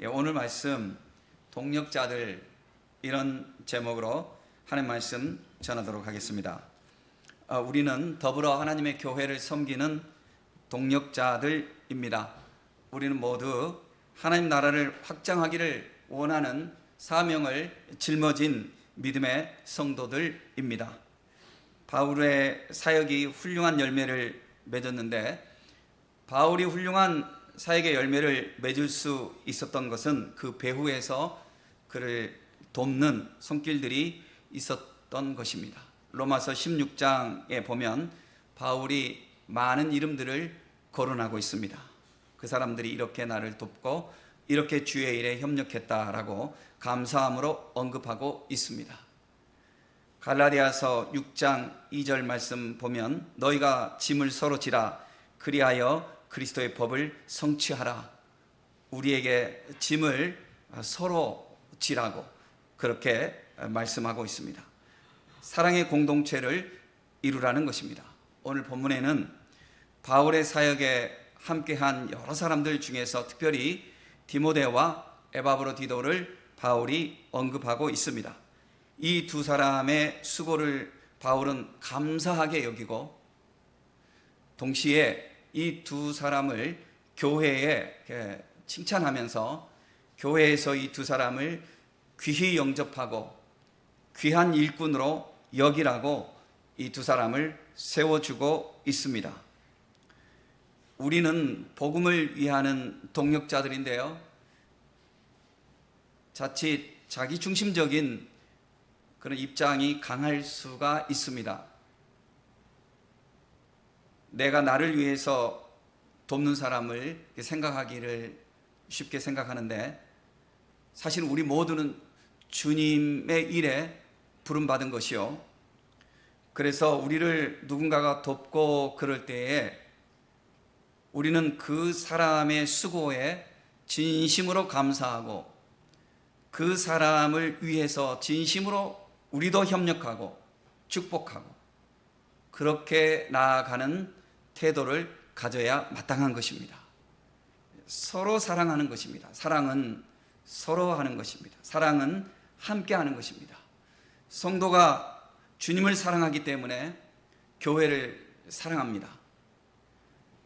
오늘 말씀 동력자들, 이런 제목으로 하나님 말씀 전하도록 하겠습니다. 우리는 더불어 하나님의 교회를 섬기는 동력자들입니다. 우리는 모두 하나님 나라를 확장하기를 원하는 사명을 짊어진 믿음의 성도들입니다. 바울의 사역이 훌륭한 열매를 맺었는데, 바울이 훌륭한 사역의 열매를 맺을 수 있었던 것은 그 배후에서 그를 돕는 손길들이 있었던 것입니다. 로마서 16장에 보면 바울이 많은 이름들을 거론하고 있습니다. 그 사람들이 이렇게 나를 돕고 이렇게 주의 일에 협력했다라고 감사함으로 언급하고 있습니다. 갈라디아서 6장 2절 말씀 보면 너희가 짐을 서로 지라 그리하여 그리스도의 법을 성취하라. 우리에게 짐을 서로 지라고 그렇게 말씀하고 있습니다. 사랑의 공동체를 이루라는 것입니다. 오늘 본문에는 바울의 사역에 함께한 여러 사람들 중에서 특별히 디모데와 에바브로디도를 바울이 언급하고 있습니다. 이 두 사람의 수고를 바울은 감사하게 여기고, 동시에 이 두 사람을 교회에 칭찬하면서 교회에서 이 두 사람을 귀히 영접하고 귀한 일꾼으로 여기라고 이 두 사람을 세워주고 있습니다. 우리는 복음을 위하는 동력자들인데요, 자칫 자기중심적인 그런 입장이 강할 수가 있습니다. 내가 나를 위해서 돕는 사람을 생각하기를 쉽게 생각하는데, 사실 우리 모두는 주님의 일에 부름받은 것이요, 그래서 우리를 누군가가 돕고 그럴 때에 우리는 그 사람의 수고에 진심으로 감사하고 그 사람을 위해서 진심으로 우리도 협력하고 축복하고 그렇게 나아가는 태도를 가져야 마땅한 것입니다. 서로 사랑하는 것입니다. 사랑은 서로 하는 것입니다. 사랑은 함께 하는 것입니다. 성도가 주님을 사랑하기 때문에 교회를 사랑합니다.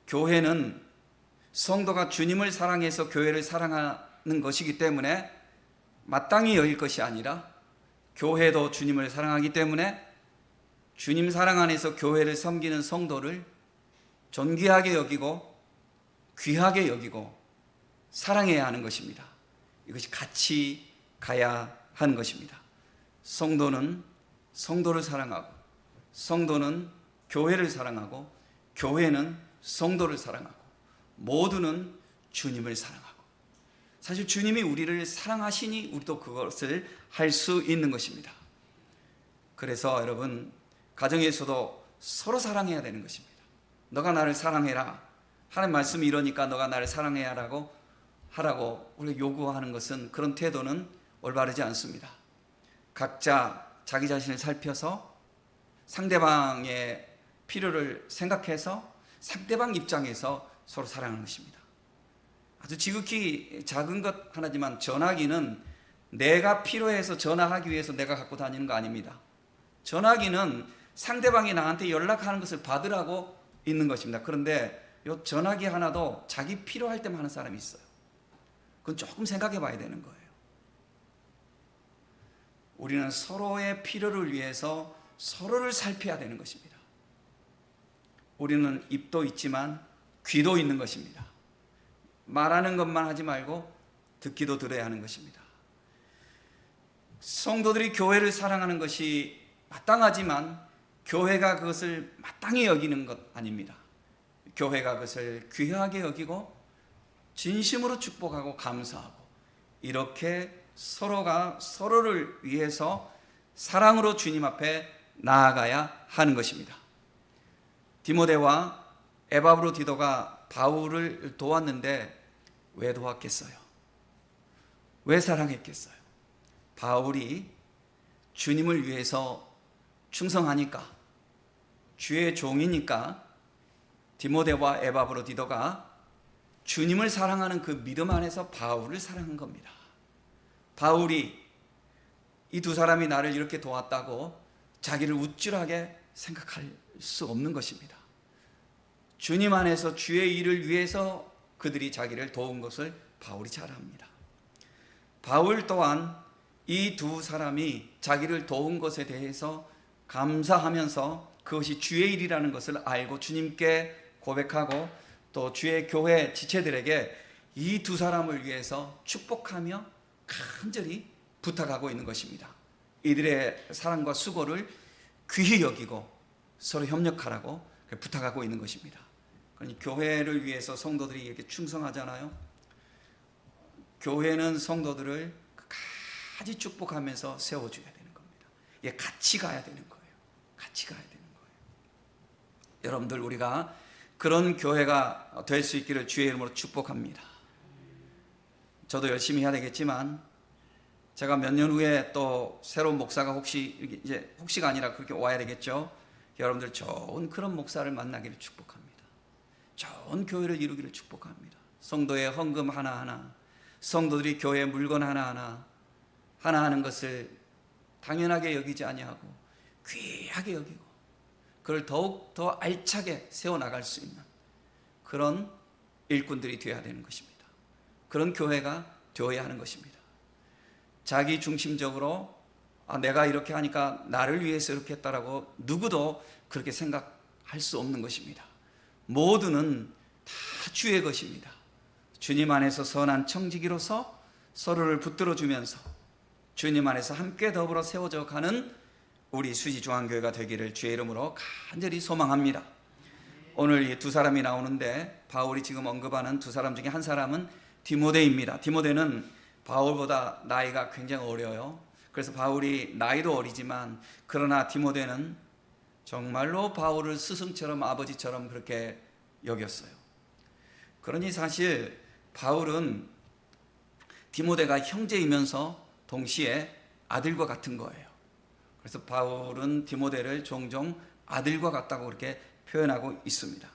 교회는 성도가 주님을 사랑해서 교회를 사랑하는 것이기 때문에 마땅히 여길 것이 아니라, 교회도 주님을 사랑하기 때문에 주님 사랑 안에서 교회를 섬기는 성도를 존귀하게 여기고 귀하게 여기고 사랑해야 하는 것입니다. 이것이 같이 가야 하는 것입니다. 성도는 성도를 사랑하고, 성도는 교회를 사랑하고, 교회는 성도를 사랑하고, 모두는 주님을 사랑하고, 사실 주님이 우리를 사랑하시니 우리도 그것을 할 수 있는 것입니다. 그래서 여러분, 가정에서도 서로 사랑해야 되는 것입니다. 너가 나를 사랑해라. 하나님 말씀이 이러니까 너가 나를 사랑해야 하라고 우리가 요구하는 것은, 그런 태도는 올바르지 않습니다. 각자 자기 자신을 살펴서 상대방의 필요를 생각해서 상대방 입장에서 서로 사랑하는 것입니다. 아주 지극히 작은 것 하나지만, 전화기는 내가 필요해서 전화하기 위해서 내가 갖고 다니는 거 아닙니다. 전화기는 상대방이 나한테 연락하는 것을 받으라고 있는 것입니다. 그런데 이 전화기 하나도 자기 필요할 때만 하는 사람이 있어요. 그건 조금 생각해 봐야 되는 거예요. 우리는 서로의 필요를 위해서 서로를 살펴야 되는 것입니다. 우리는 입도 있지만 귀도 있는 것입니다. 말하는 것만 하지 말고 듣기도 들어야 하는 것입니다. 성도들이 교회를 사랑하는 것이 마땅하지만 교회가 그것을 마땅히 여기는 것 아닙니다. 교회가 그것을 귀하게 여기고 진심으로 축복하고 감사하고, 이렇게 서로가 서로를 위해서 사랑으로 주님 앞에 나아가야 하는 것입니다. 디모데와 에바브로디도가 바울을 도왔는데 왜 도왔겠어요? 왜 사랑했겠어요? 바울이 주님을 위해서 충성하니까, 주의 종이니까 디모데와 에바브로디도가 주님을 사랑하는 그 믿음 안에서 바울을 사랑한 겁니다. 바울이 이 두 사람이 나를 이렇게 도왔다고 자기를 우쭐하게 생각할 수 없는 것입니다. 주님 안에서 주의 일을 위해서 그들이 자기를 도운 것을 바울이 잘 압니다. 바울 또한 이 두 사람이 자기를 도운 것에 대해서 감사하면서 그것이 주의 일이라는 것을 알고 주님께 고백하고 또 주의 교회 지체들에게 이 두 사람을 위해서 축복하며 간절히 부탁하고 있는 것입니다. 이들의 사랑과 수고를 귀히 여기고 서로 협력하라고 부탁하고 있는 것입니다. 그러니 교회를 위해서 성도들이 이렇게 충성하잖아요. 교회는 성도들을 끝까지 축복하면서 세워줘야 되는 겁니다. 예, 같이 가야 되는 거예요. 같이 가야 되는 거예요. 여러분들, 우리가 그런 교회가 될 수 있기를 주의 이름으로 축복합니다. 저도 열심히 해야 되겠지만 제가 몇 년 후에 또 새로운 목사가 혹시가 아니라 그렇게 와야 되겠죠. 여러분들 좋은 그런 목사를 만나기를 축복합니다. 좋은 교회를 이루기를 축복합니다. 성도의 헌금 하나하나, 성도들이 교회의 물건 하나하나 하는 것을 당연하게 여기지 아니하고 귀하게 여기고 그걸 더욱 더 알차게 세워나갈 수 있는 그런 일꾼들이 되어야 되는 것입니다. 그런 교회가 되어야 하는 것입니다. 자기 중심적으로 내가 이렇게 하니까 나를 위해서 이렇게 했다라고 누구도 그렇게 생각할 수 없는 것입니다. 모두는 다 주의 것입니다. 주님 안에서 선한 청지기로서 서로를 붙들어주면서 주님 안에서 함께 더불어 세워져 가는 우리 수지중앙교회가 되기를 주의 이름으로 간절히 소망합니다. 오늘 이 두 사람이 나오는데 바울이 지금 언급하는 두 사람 중에 한 사람은 디모데입니다. 디모데는 바울보다 나이가 굉장히 어려요. 그래서 바울이 나이도 어리지만 그러나 디모데는 정말로 바울을 스승처럼 아버지처럼 그렇게 여겼어요. 그러니 사실 바울은 디모데가 형제이면서 동시에 아들과 같은 거예요. 그래서 바울은 디모데를 종종 아들과 같다고 그렇게 표현하고 있습니다.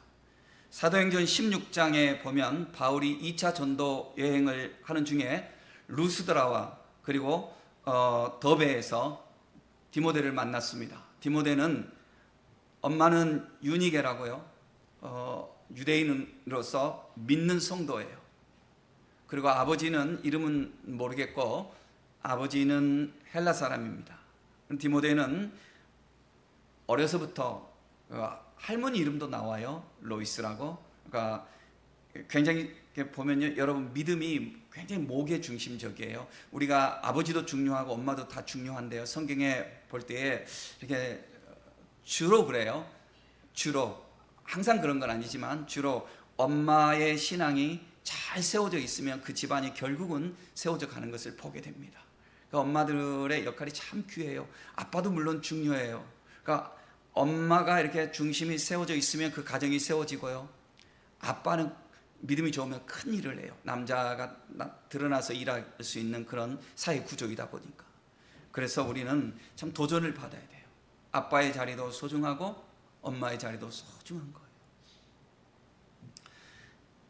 사도행전 16장에 보면 바울이 2차 전도 여행을 하는 중에 루스드라와 그리고 더베에서 디모데를 만났습니다. 디모데는 엄마는 유니게라고요. 유대인으로서 믿는 성도예요. 그리고 아버지는 이름은 모르겠고 아버지는 헬라 사람입니다. 디모데는 어려서부터 할머니 이름도 나와요. 로이스라고. 그러니까 굉장히 보면요, 여러분 믿음이 굉장히 목의 중심적이에요. 우리가 아버지도 중요하고 엄마도 다 중요한데요. 성경에 볼 때에 이렇게 주로 그래요. 주로 항상 그런 건 아니지만 주로 엄마의 신앙이 잘 세워져 있으면 그 집안이 결국은 세워져 가는 것을 보게 됩니다. 그러니까 엄마들의 역할이 참 귀해요. 아빠도 물론 중요해요. 그러니까 엄마가 이렇게 중심이 세워져 있으면 그 가정이 세워지고요. 아빠는 믿음이 좋으면 큰 일을 해요. 남자가 드러나서 일할 수 있는 그런 사회 구조이다 보니까. 그래서 우리는 참 도전을 받아야 돼요. 아빠의 자리도 소중하고 엄마의 자리도 소중한 거예요.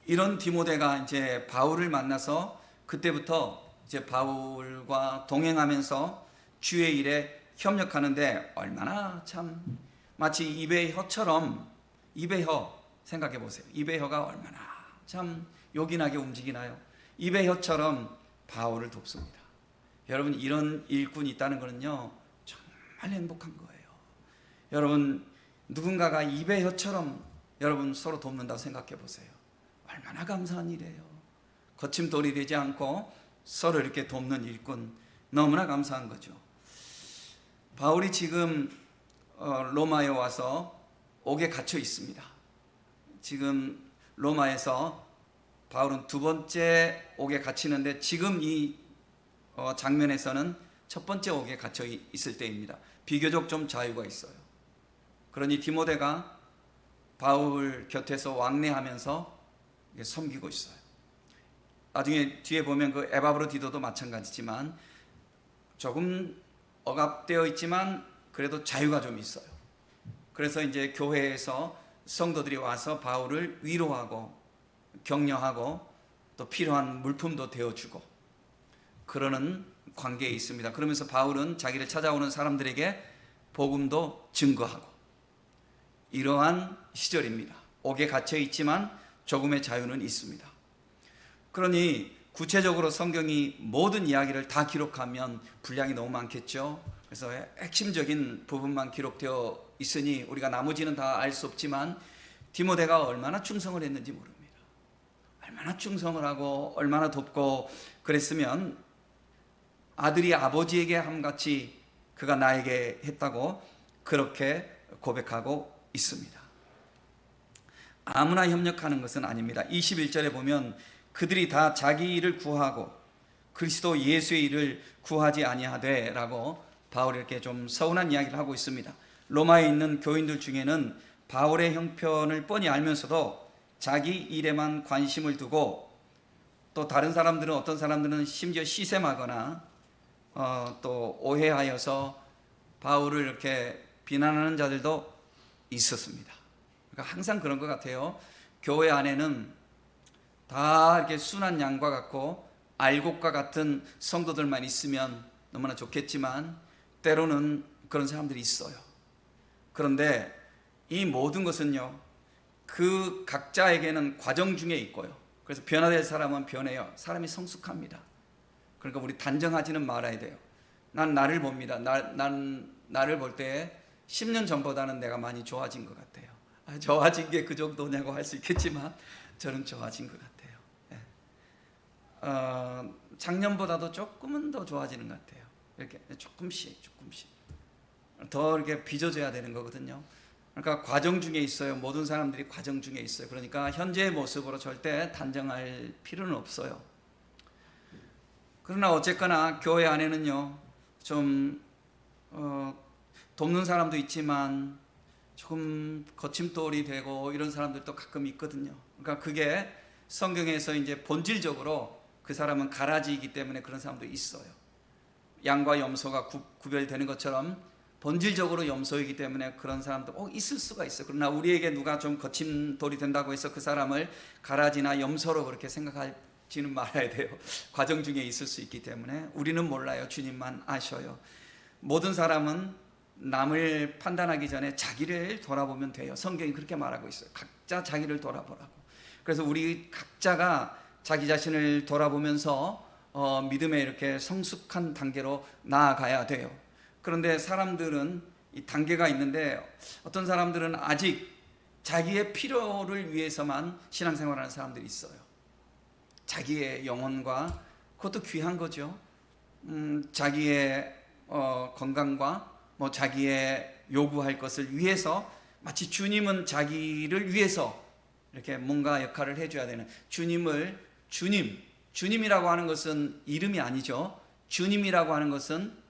이런 디모데가 이제 바울을 만나서 그때부터 이제 바울과 동행하면서 주의 일에 협력하는데 얼마나 참 마치 입의 혀처럼, 입의 혀 생각해 보세요. 입의 혀가 얼마나 참 요긴하게 움직이나요? 입의 혀처럼 바울을 돕습니다. 여러분, 이런 일꾼이 있다는 것은요 정말 행복한 거예요. 여러분, 누군가가 입의 혀처럼 여러분 서로 돕는다고 생각해 보세요. 얼마나 감사한 일이에요. 거침돌이 되지 않고 서로 이렇게 돕는 일꾼, 너무나 감사한 거죠. 바울이 지금 로마에 와서 옥에 갇혀 있습니다. 지금 로마에서 바울은 두 번째 옥에 갇히는데 지금 이 장면에서는 첫 번째 옥에 갇혀 있을 때입니다. 비교적 좀 자유가 있어요. 그러니 디모데가 바울 곁에서 왕래하면서 섬기고 있어요. 나중에 뒤에 보면 그 에바브로디도도 마찬가지지만 조금 억압되어 있지만 그래도 자유가 좀 있어요. 그래서 이제 교회에서 성도들이 와서 바울을 위로하고 격려하고 또 필요한 물품도 되어주고 그러는 관계에 있습니다. 그러면서 바울은 자기를 찾아오는 사람들에게 복음도 증거하고 이러한 시절입니다. 옥에 갇혀 있지만 조금의 자유는 있습니다. 그러니 구체적으로 성경이 모든 이야기를 다 기록하면 분량이 너무 많겠죠. 그래서 핵심적인 부분만 기록되어 있으니 우리가 나머지는 다 알 수 없지만 디모데가 얼마나 충성을 했는지 모릅니다. 얼마나 충성을 하고 얼마나 돕고 그랬으면 아들이 아버지에게 함같이 그가 나에게 했다고 그렇게 고백하고 있습니다. 아무나 협력하는 것은 아닙니다. 21절에 보면 그들이 다 자기 일을 구하고 그리스도 예수의 일을 구하지 아니하되 라고 바울이 이렇게 좀 서운한 이야기를 하고 있습니다. 로마에 있는 교인들 중에는 바울의 형편을 뻔히 알면서도 자기 일에만 관심을 두고 또 다른 사람들은 어떤 사람들은 심지어 시샘하거나 또 오해하여서 바울을 이렇게 비난하는 자들도 있었습니다. 그러니까 항상 그런 것 같아요. 교회 안에는 다 이렇게 순한 양과 같고 알곡과 같은 성도들만 있으면 너무나 좋겠지만 때로는 그런 사람들이 있어요. 그런데 이 모든 것은요, 그 각자에게는 과정 중에 있고요. 그래서 변화될 사람은 변해요. 사람이 성숙합니다. 그러니까 우리 단정하지는 말아야 돼요. 난 나를 봅니다. 나를 볼 때 10년 전보다는 내가 많이 좋아진 것 같아요. 좋아진 게 그 정도냐고 할 수 있겠지만 저는 좋아진 것 같아요. 작년보다도 조금은 더 좋아지는 것 같아요. 이렇게 조금씩 더 이렇게 빚어져야 되는 거거든요. 그러니까 과정 중에 있어요. 모든 사람들이 과정 중에 있어요. 그러니까 현재의 모습으로 절대 단정할 필요는 없어요. 그러나 어쨌거나 교회 안에는요, 좀 돕는 사람도 있지만 조금 거침돌이 되고 이런 사람들도 가끔 있거든요. 그러니까 그게 성경에서 이제 본질적으로 그 사람은 가라지이기 때문에 그런 사람도 있어요. 양과 염소가 구별되는 것처럼 본질적으로 염소이기 때문에 그런 사람도 있을 수가 있어요. 그러나 우리에게 누가 좀 거침돌이 된다고 해서 그 사람을 가라지나 염소로 그렇게 생각하지는 말아야 돼요. 과정 중에 있을 수 있기 때문에 우리는 몰라요. 주님만 아셔요. 모든 사람은 남을 판단하기 전에 자기를 돌아보면 돼요. 성경이 그렇게 말하고 있어요. 각자 자기를 돌아보라고. 그래서 우리 각자가 자기 자신을 돌아보면서 믿음에 이렇게 성숙한 단계로 나아가야 돼요. 그런데 사람들은 이 단계가 있는데 어떤 사람들은 아직 자기의 필요를 위해서만 신앙생활하는 사람들이 있어요. 자기의 영혼과 그것도 귀한 거죠. 자기의 건강과 뭐 자기의 요구할 것을 위해서 마치 주님은 자기를 위해서 이렇게 뭔가 역할을 해줘야 되는 주님이라고 하는 것은 이름이 아니죠. 주님이라고 하는 것은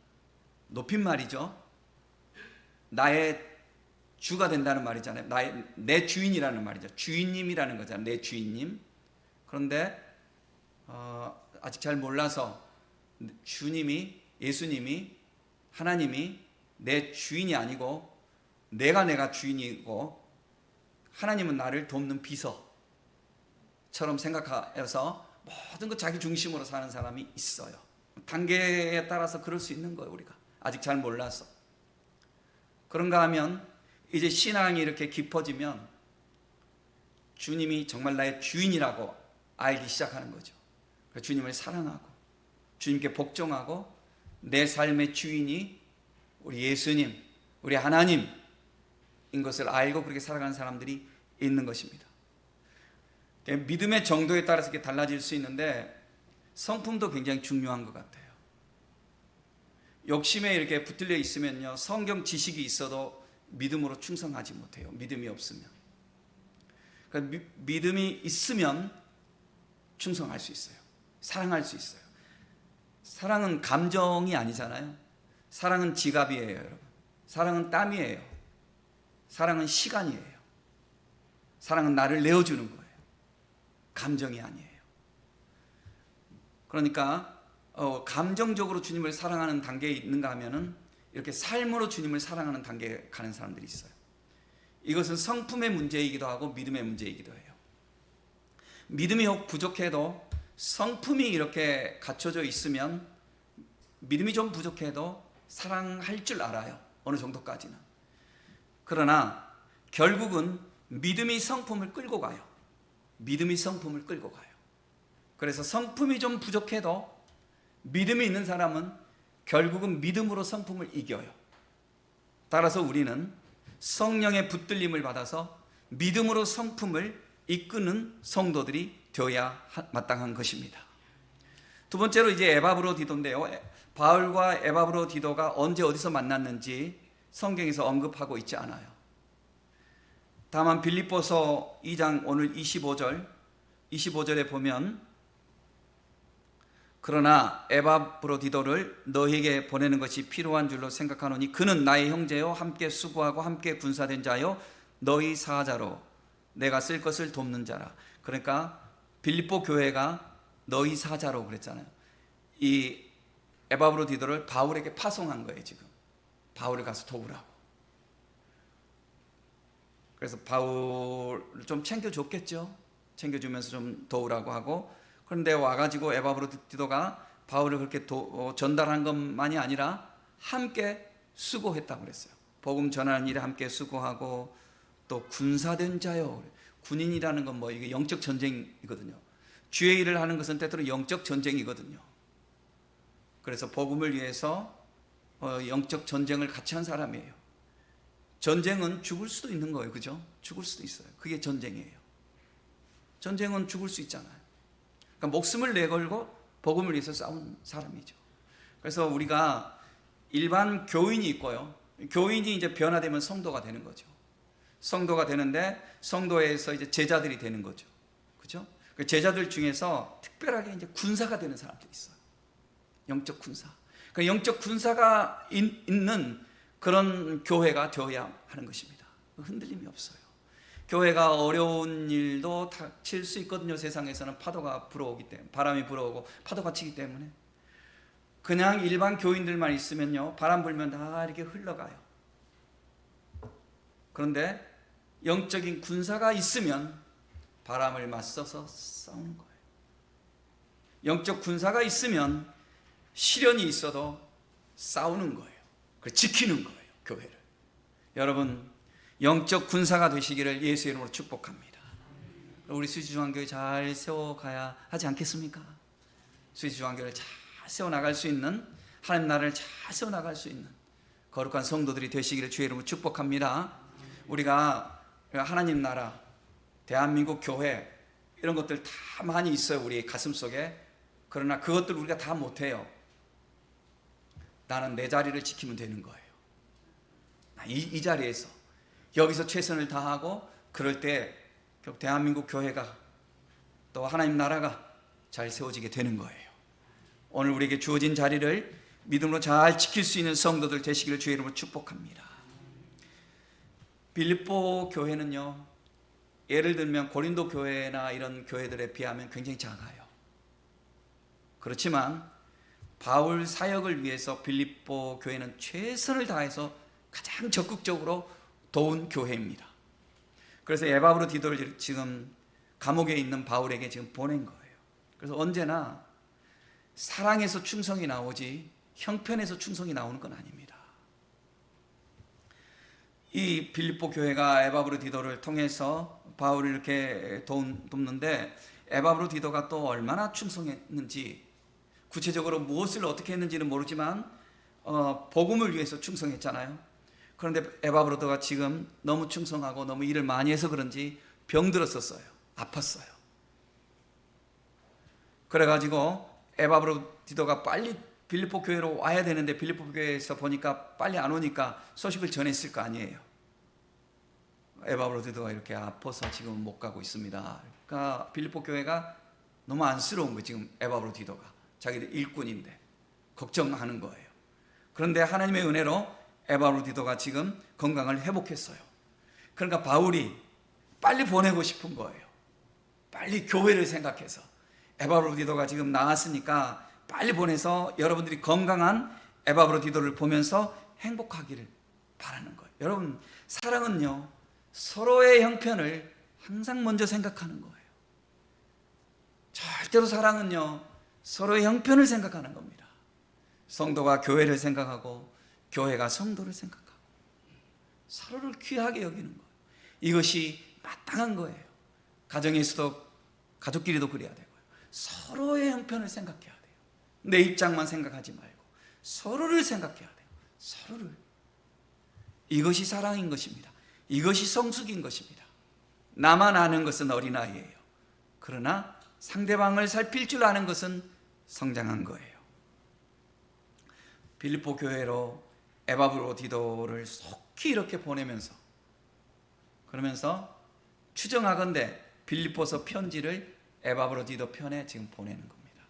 높임말이죠. 나의 주가 된다는 말이잖아요. 내 주인이라는 말이죠. 주인님이라는 거잖아요. 내 주인님. 그런데 아직 잘 몰라서 예수님이 하나님이 내 주인이 아니고 내가 주인이고 하나님은 나를 돕는 비서처럼 생각해서 모든 것 자기 중심으로 사는 사람이 있어요. 단계에 따라서 그럴 수 있는 거예요. 우리가 아직 잘 몰라서. 그런가 하면 이제 신앙이 이렇게 깊어지면 주님이 정말 나의 주인이라고 알기 시작하는 거죠. 주님을 사랑하고 주님께 복종하고 내 삶의 주인이 우리 예수님, 우리 하나님인 것을 알고 그렇게 살아가는 사람들이 있는 것입니다. 믿음의 정도에 따라서 이렇게 달라질 수 있는데 성품도 굉장히 중요한 것 같아요. 욕심에 이렇게 붙들려 있으면요, 성경 지식이 있어도 믿음으로 충성하지 못해요. 믿음이 없으면. 그러니까 믿음이 있으면 충성할 수 있어요. 사랑할 수 있어요. 사랑은 감정이 아니잖아요. 사랑은 지갑이에요, 여러분. 사랑은 땀이에요. 사랑은 시간이에요. 사랑은 나를 내어주는 거예요. 감정이 아니에요. 그러니까 감정적으로 주님을 사랑하는 단계에 있는가 하면은 이렇게 삶으로 주님을 사랑하는 단계에 가는 사람들이 있어요. 이것은 성품의 문제이기도 하고 믿음의 문제이기도 해요. 믿음이 혹 부족해도 성품이 이렇게 갖춰져 있으면 믿음이 좀 부족해도 사랑할 줄 알아요. 어느 정도까지는. 그러나 결국은 믿음이 성품을 끌고 가요. 믿음이 성품을 끌고 가요. 그래서 성품이 좀 부족해도 믿음이 있는 사람은 결국은 믿음으로 성품을 이겨요. 따라서 우리는 성령의 붙들림을 받아서 믿음으로 성품을 이끄는 성도들이 되어야 마땅한 것입니다. 두 번째로 이제 에바브로디도인데요. 바울과 에바브로디도가 언제 어디서 만났는지 성경에서 언급하고 있지 않아요. 다만 빌립보서 2장 오늘 25절에 보면 그러나 에바브로디도를 너희에게 보내는 것이 필요한 줄로 생각하노니 그는 나의 형제요 함께 수고하고 함께 군사된 자요 너희 사자로 내가 쓸 것을 돕는 자라. 그러니까 빌립보 교회가 너희 사자로 그랬잖아요. 이 에바브로디도를 바울에게 파송한 거예요. 지금 바울을 가서 도우라고. 그래서 바울을 좀 챙겨줬겠죠. 챙겨주면서 좀 도우라고 하고, 그런데 와가지고 에바브로디도가 바울을 그렇게 전달한 것만이 아니라 함께 수고했다고 그랬어요. 복음 전하는 일에 함께 수고하고 또 군사된 자요. 군인이라는 건 뭐 이게 영적 전쟁이거든요. 주의 일을 하는 것은 때때로 영적 전쟁이거든요. 그래서 복음을 위해서 영적 전쟁을 같이 한 사람이에요. 전쟁은 죽을 수도 있는 거예요. 그죠? 죽을 수도 있어요. 그게 전쟁이에요. 전쟁은 죽을 수 있잖아요. 그러니까 목숨을 내걸고 복음을 위해서 싸운 사람이죠. 그래서 우리가 일반 교인이 있고요. 교인이 이제 변화되면 성도가 되는 거죠. 성도가 되는데 성도에서 이제 제자들이 되는 거죠. 그죠? 그 제자들 중에서 특별하게 이제 군사가 되는 사람들이 있어요. 영적 군사. 그 영적 군사가 있는 그런 교회가 되어야 하는 것입니다. 흔들림이 없어요. 교회가 어려운 일도 닥칠 수 있거든요. 세상에서는 파도가 불어오기 때문에, 바람이 불어오고 파도가 치기 때문에. 그냥 일반 교인들만 있으면요, 바람 불면 다 이렇게 흘러가요. 그런데 영적인 군사가 있으면 바람을 맞서서 싸우는 거예요. 영적 군사가 있으면 시련이 있어도 싸우는 거예요. 지키는 거예요. 교회를. 여러분 영적 군사가 되시기를 예수의 이름으로 축복합니다. 우리 수지중앙교회 잘 세워가야 하지 않겠습니까? 수지중앙교회를 잘 세워나갈 수 있는, 하나님 나라를 잘 세워나갈 수 있는 거룩한 성도들이 되시기를 주의 이름으로 축복합니다. 우리가 하나님 나라, 대한민국 교회 이런 것들 다 많이 있어요. 우리 가슴속에. 그러나 그것들 우리가 다 못해요. 나는 내 자리를 지키면 되는 거예요. 이 자리에서 여기서 최선을 다하고 그럴 때 대한민국 교회가 또 하나님 나라가 잘 세워지게 되는 거예요. 오늘 우리에게 주어진 자리를 믿음으로 잘 지킬 수 있는 성도들 되시기를 주의 이름으로 축복합니다. 빌립보 교회는요, 예를 들면 고린도 교회나 이런 교회들에 비하면 굉장히 작아요. 그렇지만 바울 사역을 위해서 빌립보 교회는 최선을 다해서 가장 적극적으로 도운 교회입니다. 그래서 에바브로디도를 지금 감옥에 있는 바울에게 지금 보낸 거예요. 그래서 언제나 사랑에서 충성이 나오지 형편에서 충성이 나오는 건 아닙니다. 이 빌립보 교회가 에바브로디도를 통해서 바울을 이렇게 돕는데, 에바브로디도가 또 얼마나 충성했는지, 구체적으로 무엇을 어떻게 했는지는 모르지만 복음을 위해서 충성했잖아요. 그런데 에바브로디도가 지금 너무 충성하고 너무 일을 많이 해서 그런지 병들었었어요. 아팠어요. 그래가지고 에바브로디도가 빨리 빌립보 교회로 와야 되는데 빌립보 교회에서 보니까 빨리 안 오니까 소식을 전했을 거 아니에요. 에바브로디도가 이렇게 아파서 지금 못 가고 있습니다. 그러니까 빌립보 교회가 너무 안쓰러운 거예요. 지금 에바브로디도가 자기들 일꾼인데 걱정하는 거예요. 그런데 하나님의 은혜로 에바브로디도가 지금 건강을 회복했어요. 그러니까 바울이 빨리 보내고 싶은 거예요. 빨리 교회를 생각해서 에바브로디도가 지금 나았으니까 빨리 보내서 여러분들이 건강한 에바브로디도를 보면서 행복하기를 바라는 거예요. 여러분, 사랑은요, 서로의 형편을 항상 먼저 생각하는 거예요. 절대로 사랑은요, 서로의 형편을 생각하는 겁니다. 성도가 교회를 생각하고 교회가 성도를 생각하고 서로를 귀하게 여기는 거예요. 이것이 마땅한 거예요. 가정에서도 가족끼리도 그래야 되고요. 서로의 형편을 생각해야 돼요. 내 입장만 생각하지 말고 서로를 생각해야 돼요. 서로를. 이것이 사랑인 것입니다. 이것이 성숙인 것입니다. 나만 아는 것은 어린아이예요. 그러나 상대방을 살필 줄 아는 것은 성장한 거예요. 빌립보 교회로 에바브로디도를 속히 이렇게 보내면서, 그러면서 추정하건대 빌립보서 편지를 에바브로디도 편에 지금 보내는 겁니다.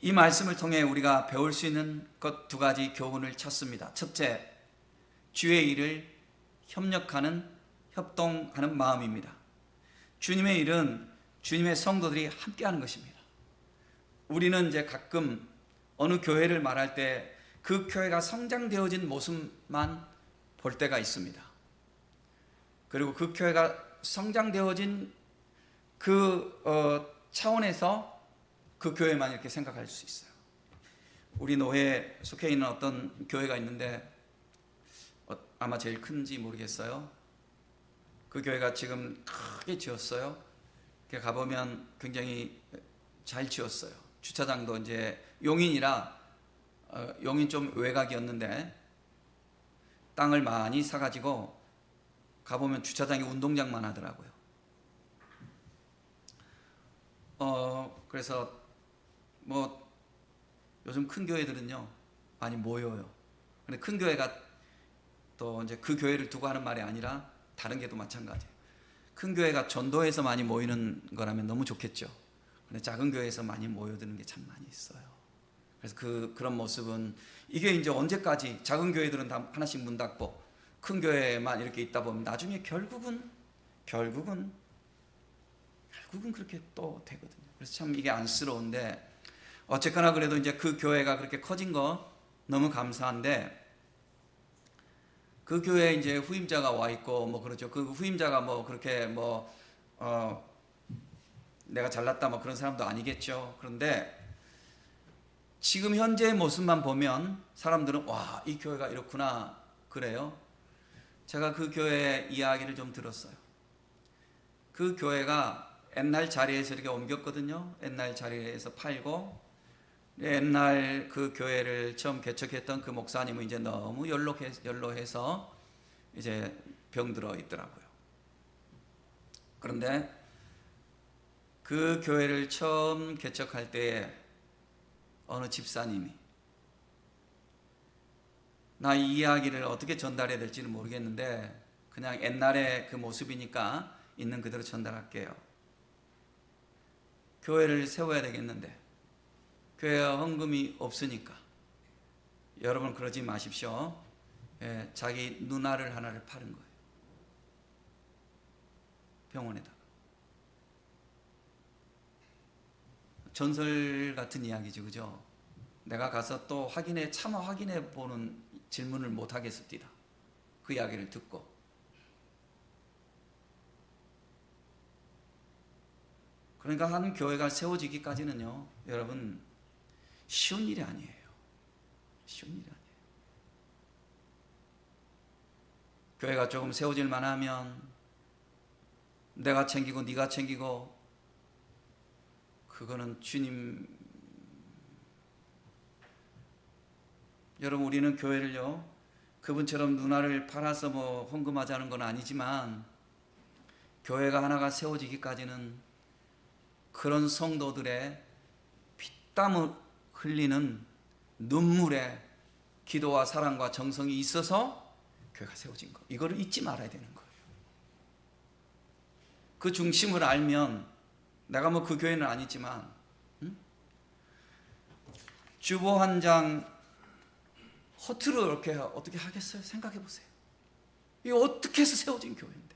이 말씀을 통해 우리가 배울 수 있는 것 두 가지 교훈을 찾습니다. 첫째, 주의 일을 협동하는 마음입니다. 주님의 일은 주님의 성도들이 함께하는 것입니다. 우리는 이제 가끔 어느 교회를 말할 때 그 교회가 성장되어진 모습만 볼 때가 있습니다. 그리고 그 교회가 성장되어진 차원에서 그 교회만 이렇게 생각할 수 있어요. 우리 노회에 속해 있는 어떤 교회가 있는데 아마 제일 큰지 모르겠어요. 그 교회가 지금 크게 지었어요. 가보면 굉장히 잘 지었어요. 주차장도 이제 용인이라 용인 좀 외곽이었는데 땅을 많이 사가지고 가보면 주차장이 운동장만 하더라고요. 그래서 뭐 요즘 큰 교회들은요 많이 모여요. 근데 큰 교회가 또 이제 그 교회를 두고 하는 말이 아니라 다른 게도 마찬가지예요. 큰 교회가 전도에서 많이 모이는 거라면 너무 좋겠죠. 근데 작은 교회에서 많이 모여드는 게 참 많이 있어요. 그래서 그런 모습은 이게 이제 언제까지 작은 교회들은 다 하나씩 문 닫고 큰 교회만 이렇게 있다 보면 나중에 결국은 그렇게 또 되거든요. 그래서 참 이게 안쓰러운데 어쨌거나 그래도 이제 그 교회가 그렇게 커진 거 너무 감사한데 그 교회에 이제 후임자가 와 있고 뭐 그렇죠. 그 후임자가 뭐 그렇게 내가 잘났다 뭐 그런 사람도 아니겠죠. 그런데 지금 현재의 모습만 보면 사람들은 와, 이 교회가 이렇구나 그래요. 제가 그 교회 이야기를 좀 들었어요. 그 교회가 옛날 자리에서 이렇게 옮겼거든요. 옛날 자리에서 팔고 옛날 그 교회를 처음 개척했던 그 목사님은 이제 너무 연로해서 이제 병들어 있더라고요. 그런데 그 교회를 처음 개척할 때에 어느 집사님이 나 이 이야기를 어떻게 전달해야 될지는 모르겠는데 그냥 옛날의 그 모습이니까 있는 그대로 전달할게요. 교회를 세워야 되겠는데 교회 헌금이 없으니까 여러분 그러지 마십시오. 자기 누나를 하나를 파는 거예요. 병원에다가. 전설 같은 이야기죠, 그죠? 내가 가서 또 차마 확인해 보는 질문을 못 하겠습니다. 그 이야기를 듣고. 그러니까 한 교회가 세워지기까지는요, 여러분 쉬운 일이 아니에요. 쉬운 일이 아니에요. 교회가 조금 세워질 만하면 내가 챙기고 네가 챙기고 그거는 주님. 여러분 우리는 교회를요 그분처럼 누나를 팔아서 뭐 헌금하자는 건 아니지만 교회가 하나가 세워지기까지는 그런 성도들의 피땀을 흘리는 눈물에 기도와 사랑과 정성이 있어서 교회가 세워진 거. 이거를 잊지 말아야 되는 거예요. 그 중심을 알면 내가 뭐 그 교회는 아니지만 주보 한 장 허투루 이렇게 어떻게 하겠어요? 생각해 보세요. 이게 어떻게 해서 세워진 교회인데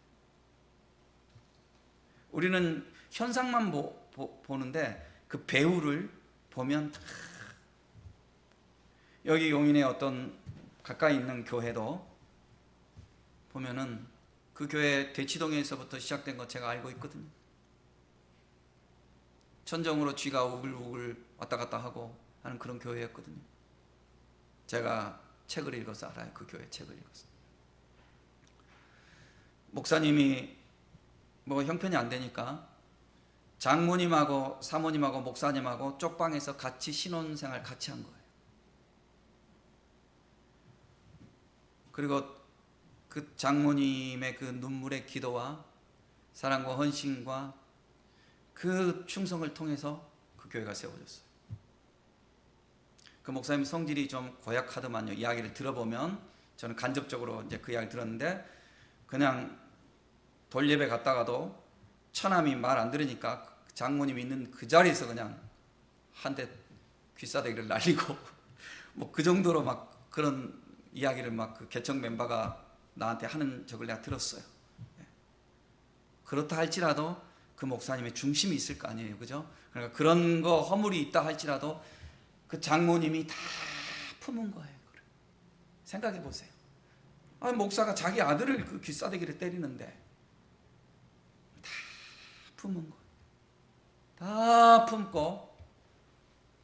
우리는 현상만 보는데 그 배우를 보면 여기 용인의 어떤 가까이 있는 교회도 보면은 그 교회 대치동에서부터 시작된 거 제가 알고 있거든요. 천정으로 쥐가 우글우글 왔다 갔다 하고 하는 그런 교회였거든요. 제가 책을 읽어서 알아요. 그 교회 책을 읽어서. 목사님이 뭐 형편이 안 되니까 장모님하고 사모님하고 목사님하고 쪽방에서 같이 신혼생활 같이 한 거예요. 그리고 그 장모님의 그 눈물의 기도와 사랑과 헌신과 그 충성을 통해서 그 교회가 세워졌어요. 그 목사님 성질이 좀 고약하더만요. 이야기를 들어보면 저는 간접적으로 이제 그 이야기를 들었는데 그냥 돌예배 갔다가도 처남이 말 안 들으니까 장모님이 있는 그 자리에서 그냥 한 대 귀싸대기를 날리고 뭐 그 정도로 막 그런 이야기를 막 그 개척 멤버가 나한테 하는 적을 내가 들었어요. 그렇다 할지라도 그 목사님의 중심이 있을 거 아니에요, 그죠? 그러니까 그런 거 허물이 있다 할지라도 그 장모님이 다 품은 거예요. 생각해 보세요. 아니, 목사가 자기 아들을 그 귀싸대기를 때리는데 다 품은 거예요. 다 품고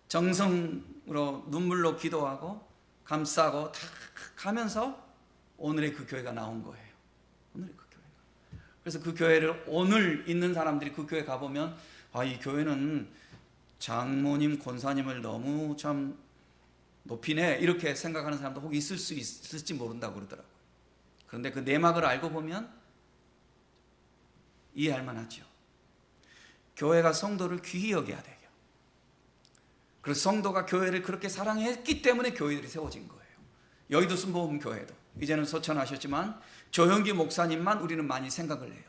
정성으로 눈물로 기도하고 감싸고 다 가면서 오늘의 그 교회가 나온 거예요. 오늘의 그 교회가. 그래서 그 교회를 오늘 있는 사람들이 그 교회 가보면 아, 이 교회는 장모님, 권사님을 너무 참 높이네 이렇게 생각하는 사람도 혹 있을 수 있을지 모른다고 그러더라고요. 그런데 그 내막을 알고 보면 이해할 만하죠. 교회가 성도를 귀히 여겨야 돼요. 그래서 성도가 교회를 그렇게 사랑했기 때문에 교회들이 세워진 거예요. 여의도 순복음교회도 이제는 소천하셨지만 조영기 목사님만 우리는 많이 생각을 해요.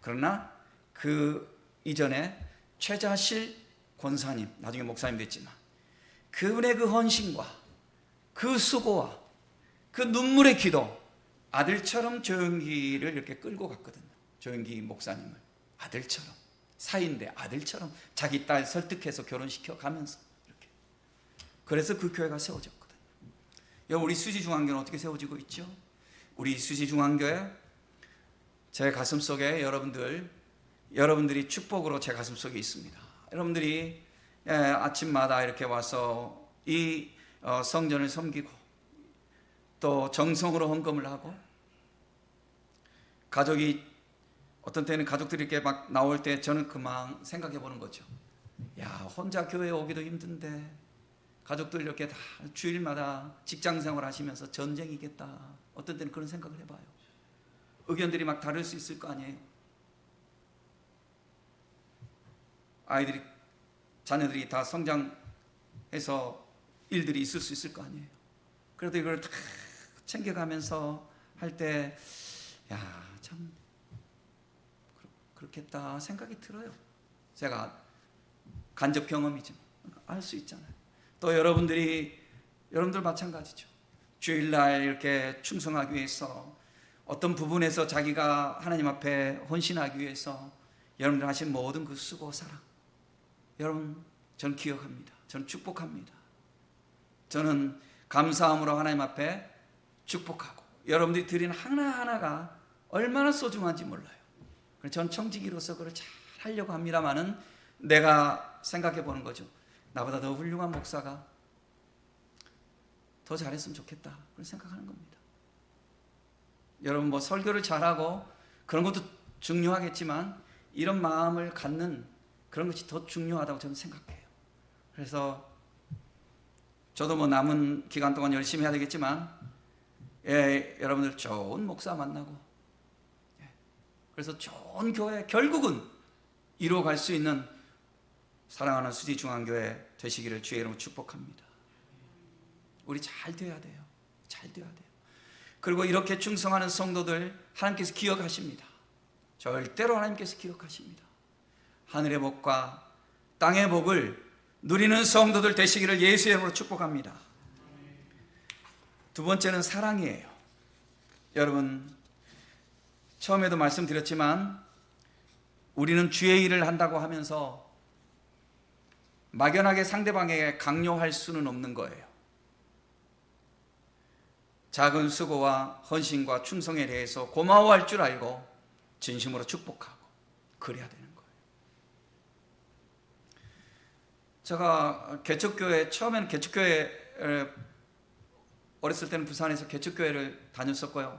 그러나 그 이전에 최자실 권사님, 나중에 목사님 됐지만 그분의 그 헌신과 그 수고와 그 눈물의 기도, 아들처럼 조영기를 이렇게 끌고 갔거든요. 조영기 목사님을 아들처럼, 사이인데 아들처럼 자기 딸 설득해서 결혼시켜 가면서 이렇게. 그래서 그 교회가 세워졌거든요. 우리 수지중앙교는 어떻게 세워지고 있죠? 우리 수지중앙교회 제 가슴속에 여러분들이 축복으로 제 가슴속에 있습니다. 여러분들이 아침마다 이렇게 와서 이 성전을 섬기고 또 정성으로 헌금을 하고 가족이 어떤 때는 가족들이 이렇게 막 나올 때 저는 그만 생각해 보는 거죠. 야, 혼자 교회 오기도 힘든데 가족들 이렇게 다 주일마다 직장 생활 하시면서 전쟁이겠다. 어떤 때는 그런 생각을 해봐요. 의견들이 막 다를 수 있을 거 아니에요. 자녀들이 다 성장해서 일들이 있을 수 있을 거 아니에요. 그래도 이걸 다 챙겨가면서 할 때, 야, 참 그렇겠다 생각이 들어요. 제가 간접 경험이지만 알 수 있잖아요. 또 여러분들 마찬가지죠. 주일날 이렇게 충성하기 위해서 어떤 부분에서 자기가 하나님 앞에 헌신하기 위해서 여러분들 하신 모든 그 수고 사랑, 여러분 저는 기억합니다. 저는 축복합니다. 저는 감사함으로 하나님 앞에 축복하고 여러분들이 드리는 하나하나가 얼마나 소중한지 몰라요. 전 청지기로서 그걸 잘 하려고 합니다만은 내가 생각해 보는 거죠. 나보다 더 훌륭한 목사가 더 잘했으면 좋겠다 그런 생각하는 겁니다. 여러분 뭐 설교를 잘하고 그런 것도 중요하겠지만 이런 마음을 갖는 그런 것이 더 중요하다고 저는 생각해요. 그래서 저도 뭐 남은 기간 동안 열심히 해야 되겠지만 여러분들 좋은 목사 만나고 그래서 좋은 교회 결국은 이루어갈 수 있는 사랑하는 수지중앙교회 되시기를 주의 이름으로 축복합니다. 우리 잘 돼야 돼요. 잘 돼야 돼요. 그리고 이렇게 충성하는 성도들 하나님께서 기억하십니다. 절대로 하나님께서 기억하십니다. 하늘의 복과 땅의 복을 누리는 성도들 되시기를 예수의 이름으로 축복합니다. 두 번째는 사랑이에요. 여러분 처음에도 말씀드렸지만 우리는 주의 일을 한다고 하면서 막연하게 상대방에게 강요할 수는 없는 거예요. 작은 수고와 헌신과 충성에 대해서 고마워할 줄 알고 진심으로 축복하고 그래야 되는 거예요. 제가 개척교회, 처음에는 개척교회, 어렸을 때는 부산에서 개척교회를 다녔었고요.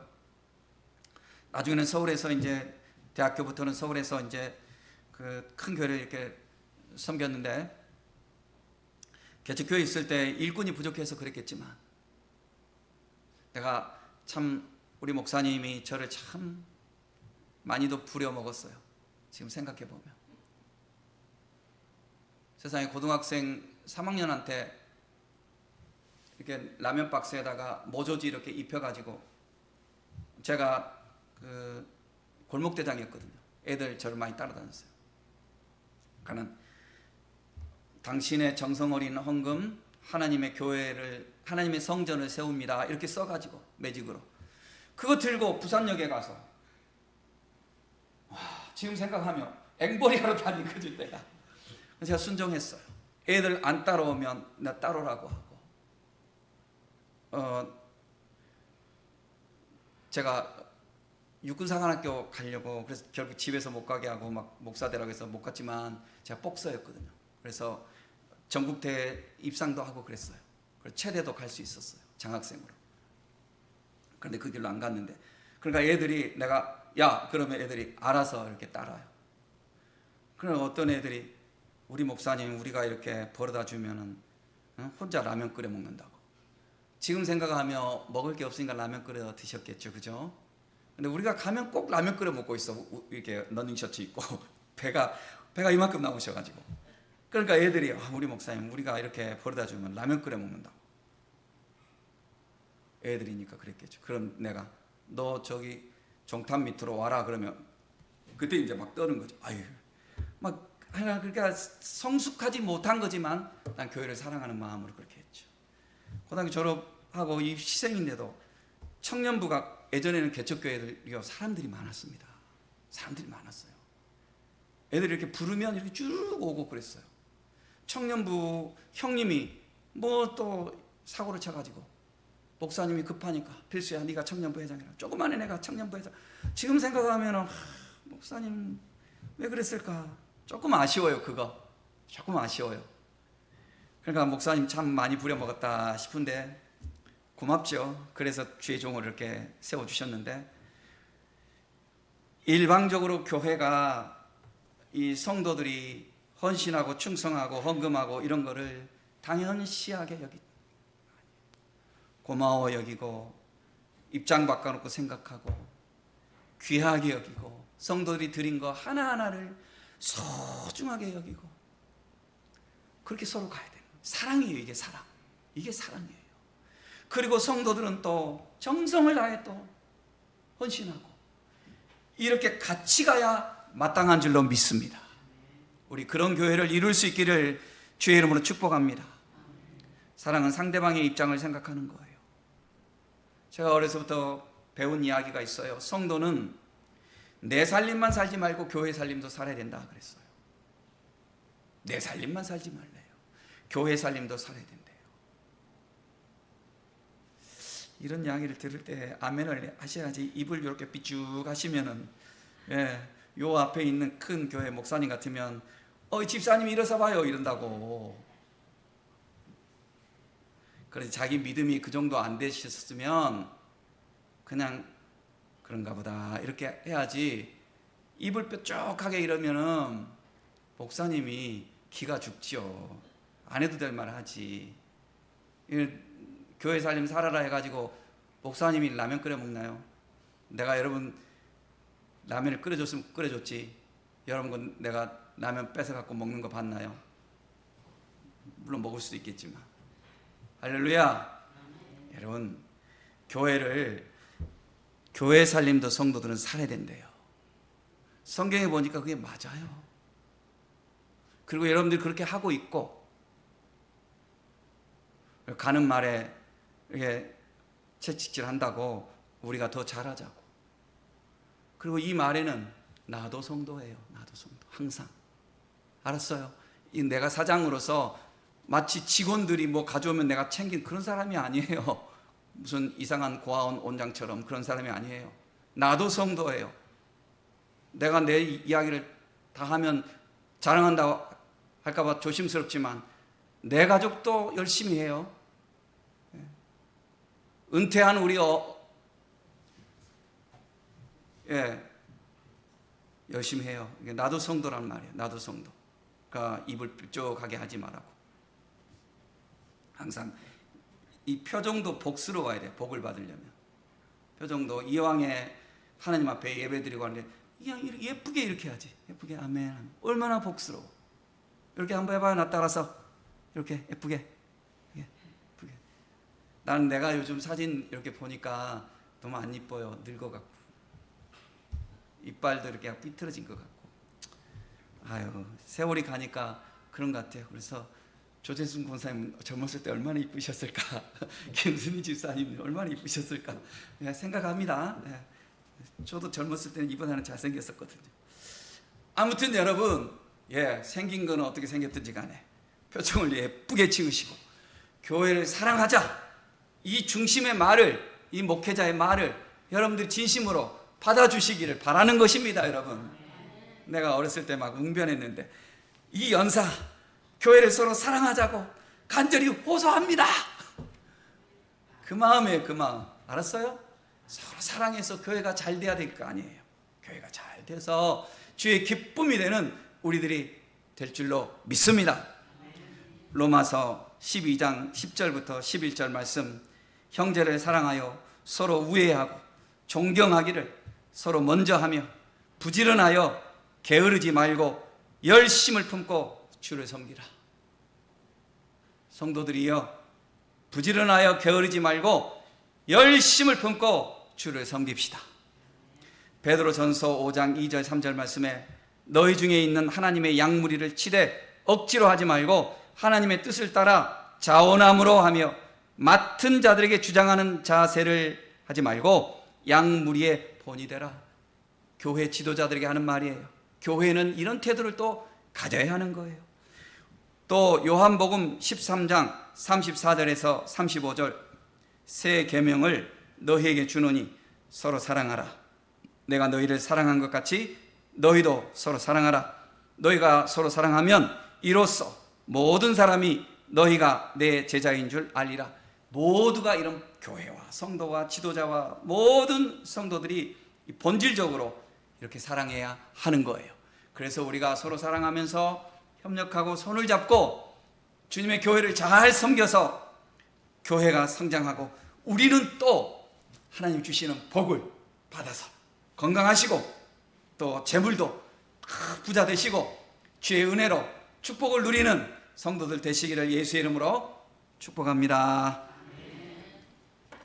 나중에는 서울에서 이제 대학교부터는 서울에서 이제 그 큰 교회를 이렇게 섬겼는데, 개척교회 있을 때 일꾼이 부족해서 그랬겠지만 내가 참 우리 목사님이 저를 참 많이도 부려먹었어요. 지금 생각해 보면 세상에 고등학생 3학년한테 이렇게 라면 박스에다가 모조지 이렇게 입혀가지고, 제가 그 골목대장이었거든요. 애들 저를 많이 따라다녔어요. 그러니까 당신의 정성 어린 헌금, 하나님의 교회를, 하나님의 성전을 세웁니다, 이렇게 써가지고 매직으로 그거 들고 부산역에 가서, 지금 생각하면 앵벌이하러 다니거든 내가. 제가 순종했어요. 애들 안 따라오면 나 따라오라고 하고, 제가 육군사관학교 가려고, 그래서 결국 집에서 못 가게 하고 막 목사되라고 해서 못 갔지만 제가 복서였거든요. 그래서 전국대 입상도 하고 그랬어요. 그래서 체대도 갈 수 있었어요, 장학생으로. 그런데 그 길로 안 갔는데, 그러니까 애들이, 내가 야 그러면 애들이 알아서 이렇게 따라요. 그럼 어떤 애들이, 우리 목사님 우리가 이렇게 벌어다 주면은 혼자 라면 끓여 먹는다고. 지금 생각하면 먹을 게 없으니까 라면 끓여 드셨겠죠, 그죠? 근데 우리가 가면 꼭 라면 끓여 먹고 있어. 이렇게 러닝셔츠 입고 배가 이만큼 나오셔가지고. 그러니까 애들이 우리 목사님 우리가 이렇게 벌어다 주면 라면 끓여 먹는다고. 애들이니까 그랬겠죠. 그럼 내가 너 저기 종탑 밑으로 와라 그러면 그때 이제 막 떠는 거죠. 아유, 막 그러니까 성숙하지 못한 거지만 난 교회를 사랑하는 마음으로 그렇게 했죠. 고등학교 졸업하고 이 시생인데도 청년부가, 예전에는 개척교회들이 사람들이 많았습니다. 사람들이 많았어요. 애들이 이렇게 부르면 이렇게 쭉 오고 그랬어요. 청년부 형님이 뭐 또 사고를 쳐가지고, 목사님이 급하니까 필수야 네가 청년부 회장이라. 조그만 애가 청년부 회장. 지금 생각하면 목사님 왜 그랬을까 조금 아쉬워요. 그거 조금 아쉬워요. 그러니까 목사님 참 많이 부려먹었다 싶은데 고맙죠. 그래서 주의 종을 이렇게 세워주셨는데, 일방적으로 교회가 이 성도들이 헌신하고 충성하고 헌금하고 이런 거를 당연시하게 고마워 여기고, 입장 바꿔놓고 생각하고, 귀하게 여기고, 성도들이 드린 거 하나하나를 소중하게 여기고, 그렇게 서로 가야 돼요. 사랑이에요. 이게 사랑. 이게 사랑이에요. 그리고 성도들은 또 정성을 다해 또 헌신하고, 이렇게 같이 가야 마땅한 줄로 믿습니다. 우리 그런 교회를 이룰 수 있기를 주의 이름으로 축복합니다. 사랑은 상대방의 입장을 생각하는 거예요. 제가 어려서부터 배운 이야기가 있어요. 성도는 내 살림만 살지 말고 교회 살림도 살아야 된다 그랬어요. 내 살림만 살지 말래요. 교회 살림도 살아야 된대요. 이런 이야기를 들을 때 아멘을 하셔야지. 입을 이렇게 삐쭉 하시면은, 요 앞에 있는 큰 교회 목사님 같으면 집사님이 일어서 봐요 이런다고. 그래서 자기 믿음이 그 정도 안 되셨으면 그냥 그런가 보다 이렇게 해야지. 입을 뾰족하게 이러면은 목사님이 기가 죽죠. 안 해도 될 말 하지. 교회 살림 살아라 해가지고 목사님이 라면 끓여 먹나요? 내가 여러분 라면을 끓여줬으면 끓여줬지. 여러분 내가 라면 뺏어갖고 먹는 거 봤나요? 물론 먹을 수도 있겠지만. 할렐루야. 여러분, 교회 살림도 성도들은 살아야 된대요. 성경에 보니까 그게 맞아요. 그리고 여러분들이 그렇게 하고 있고, 가는 말에 이렇게 채찍질 한다고 우리가 더 잘하자고. 그리고 이 말에는 나도 성도예요. 나도 성도. 항상. 알았어요? 내가 사장으로서 마치 직원들이 뭐 가져오면 내가 챙긴 그런 사람이 아니에요. 무슨 이상한 고아원 원장처럼 그런 사람이 아니에요. 나도 성도예요. 내가 내 이야기를 다 하면 자랑한다고 할까봐 조심스럽지만 내 가족도 열심히 해요. 은퇴한 우리 열심히 해요. 나도 성도란 말이에요. 나도 성도. 그러니까 입을 뾰족하게 하지 말라고. 항상 이 표정도 복스러워야 돼. 복을 받으려면. 표정도 이왕에 하나님 앞에 예배드리고 하는데 그냥 예쁘게 이렇게 하지. 예쁘게 아멘. 얼마나 복스러워. 이렇게 한번 해봐요. 나 따라서 이렇게 예쁘게. 예쁘게. 나는 내가 요즘 사진 이렇게 보니까 너무 안 이뻐요. 늙어갖고 이빨도 이렇게 삐뚤어진 것 같고. 아유, 세월이 가니까 그런 것 같아요. 그래서 조재순 권사님 젊었을 때 얼마나 이쁘셨을까. 김순희 집사님 얼마나 이쁘셨을까 생각합니다. 저도 젊었을 때는 이보다는 잘생겼었거든요. 아무튼 여러분, 생긴 거는 어떻게 생겼든지 간에 표정을 예쁘게 지으시고 교회를 사랑하자, 이 중심의 말을, 이 목회자의 말을 여러분들이 진심으로 받아주시기를 바라는 것입니다. 여러분, 내가 어렸을 때 막 웅변했는데 이 연사 교회를 서로 사랑하자고 간절히 호소합니다. 그 마음이에요. 그 마음. 알았어요? 서로 사랑해서 교회가 잘 돼야 될 거 아니에요. 교회가 잘 돼서 주의 기쁨이 되는 우리들이 될 줄로 믿습니다. 로마서 12장 10절부터 11절 말씀, 형제를 사랑하여 서로 우애하고 존경하기를 서로 먼저 하며 부지런하여 게으르지 말고 열심을 품고 주를 섬기라. 성도들이여, 부지런하여 게으르지 말고 열심을 품고 주를 섬깁시다. 베드로전서 5장 2절 3절 말씀에 너희 중에 있는 하나님의 양무리를 치되 억지로 하지 말고 하나님의 뜻을 따라 자원함으로 하며 맡은 자들에게 주장하는 자세를 하지 말고 양무리의 본이 되라. 교회 지도자들에게 하는 말이에요. 교회는 이런 태도를 또 가져야 하는 거예요. 또 요한복음 13장 34절에서 35절, 새 계명을 너희에게 주노니 서로 사랑하라. 내가 너희를 사랑한 것 같이 너희도 서로 사랑하라. 너희가 서로 사랑하면 이로써 모든 사람이 너희가 내 제자인 줄 알리라. 모두가 이런 교회와 성도와 지도자와 모든 성도들이 본질적으로 이렇게 사랑해야 하는 거예요. 그래서 우리가 서로 사랑하면서 협력하고 손을 잡고 주님의 교회를 잘 섬겨서 교회가 성장하고 우리는 또 하나님 주시는 복을 받아서 건강하시고 또 재물도 부자 되시고 주의 은혜로 축복을 누리는 성도들 되시기를 예수의 이름으로 축복합니다.